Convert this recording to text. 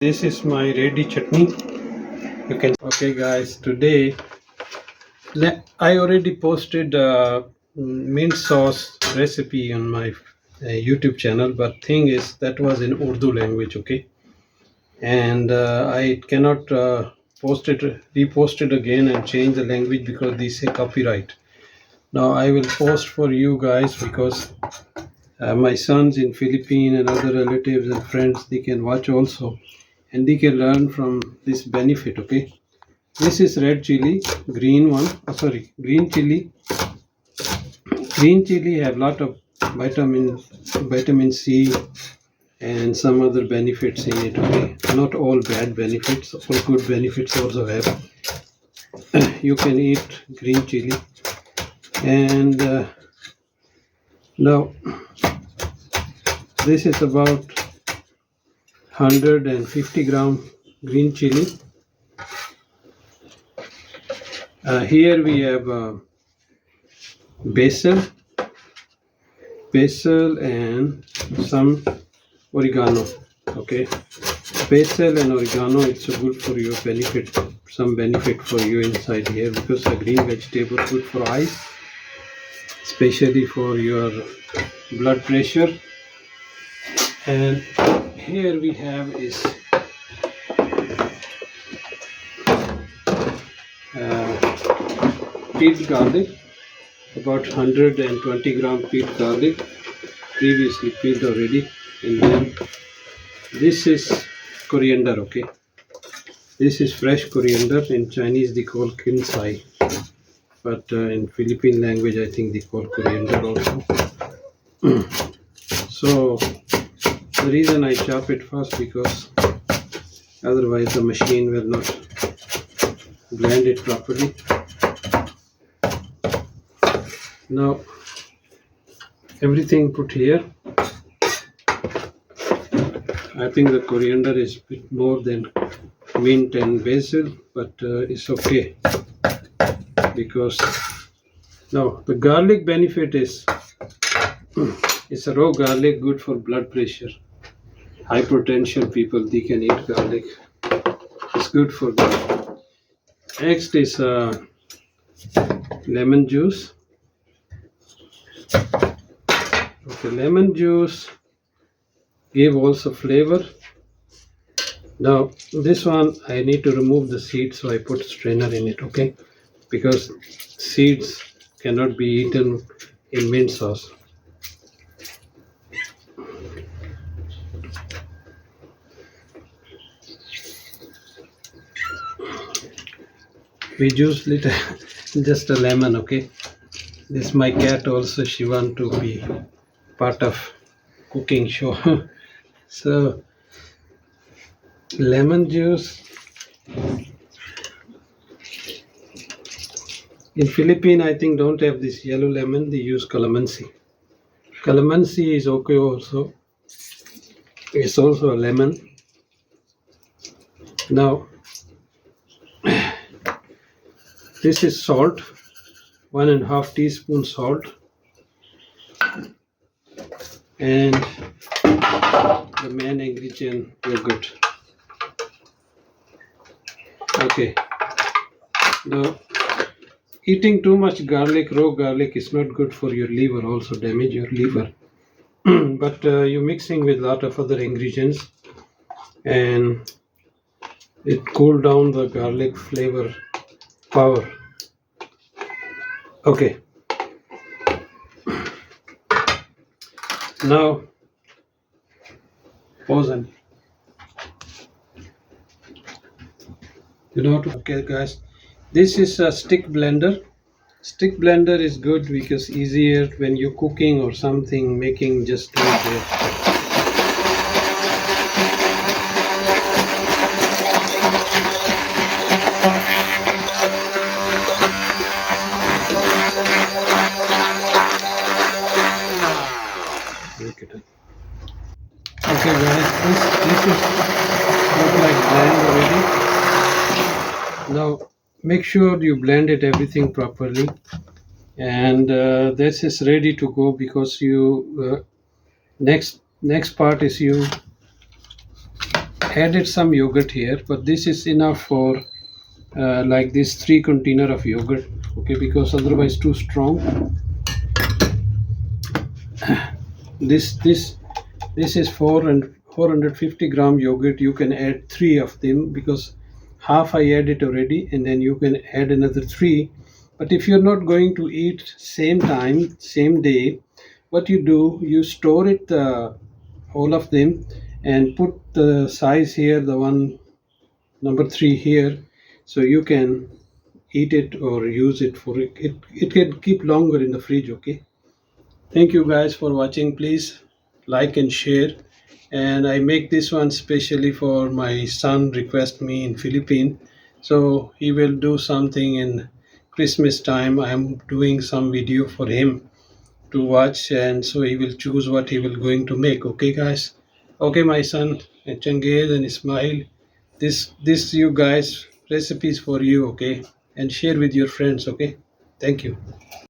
This is my ready chutney. You can. Okay, guys. Today I already posted mint sauce recipe on my YouTube channel, but thing is that was in Urdu language. Okay, and I cannot repost it again and change the language because they say copyright. Now I will post for you guys because my sons in Philippines and other relatives and friends, they can watch also, and they can learn from this benefit. Okay, this is red chili, green one. Green chili. Green chili have lot of vitamin C and some other benefits in it. Okay, not all bad benefits, all good benefits also have. You can eat green chili, and now this is about 150-gram green chili. Here we have basil and some oregano. Okay, basil and oregano, it's good for your benefit, some benefit for you inside here, because a green vegetable good for eyes, especially for your blood pressure. And here we have is peeled garlic, about 120-gram peeled garlic, previously peeled already. And then this is coriander. Okay, this is fresh coriander. In Chinese they call kinsai, but in Philippine language I think they call coriander also. So the reason I chop it first, because otherwise the machine will not blend it properly. Now everything put here. I think the coriander is a bit more than mint and basil, but it's okay, because now the garlic benefit is it's a raw garlic, good for blood pressure, hypertension people, they can eat garlic, it's good for that. Next is lemon juice. Okay, lemon juice give also flavor. Now this one I need to remove the seeds, so I put strainer in it. Okay, because seeds cannot be eaten in mint sauce. We juice little just a lemon. Okay, this my cat also, she want to be part of cooking show. So lemon juice. In Philippines I think don't have this yellow lemon, they use calamansi. Calamansi is okay also, it's also a lemon. Now this is salt, 1.5 teaspoon salt, and the main ingredient, yogurt. Okay, now eating too much garlic, raw garlic, is not good for your liver, also damage your liver. But you're mixing with a lot of other ingredients and it cool down the garlic flavor power. Okay, now pause and okay guys, this is a stick blender. Stick blender is good because easier when you're cooking or something, making, just do it there. Okay guys, this is look like blend already. Now make sure you blend it everything properly, and this is ready to go, because you next part is you added some yogurt here, but this is enough for like this 3 container of yogurt, okay, because otherwise too strong. This is 450 gram yogurt. You can add 3 of them because half I added already, and then you can add another 3. But if you're not going to eat same time, same day, what you do, you store it, all of them, and put the size here, the one number 3 here, so you can eat it or use it for it. It can keep longer in the fridge, okay? Thank you guys for watching. Please like and share. And I make this one specially for my son request me in Philippines. So he will do something in Christmas time. I am doing some video for him to watch, and so he will choose what he will going to make. Okay guys. Okay my son Changes and Ismail. This you guys recipes for you, okay? And share with your friends, okay? Thank you.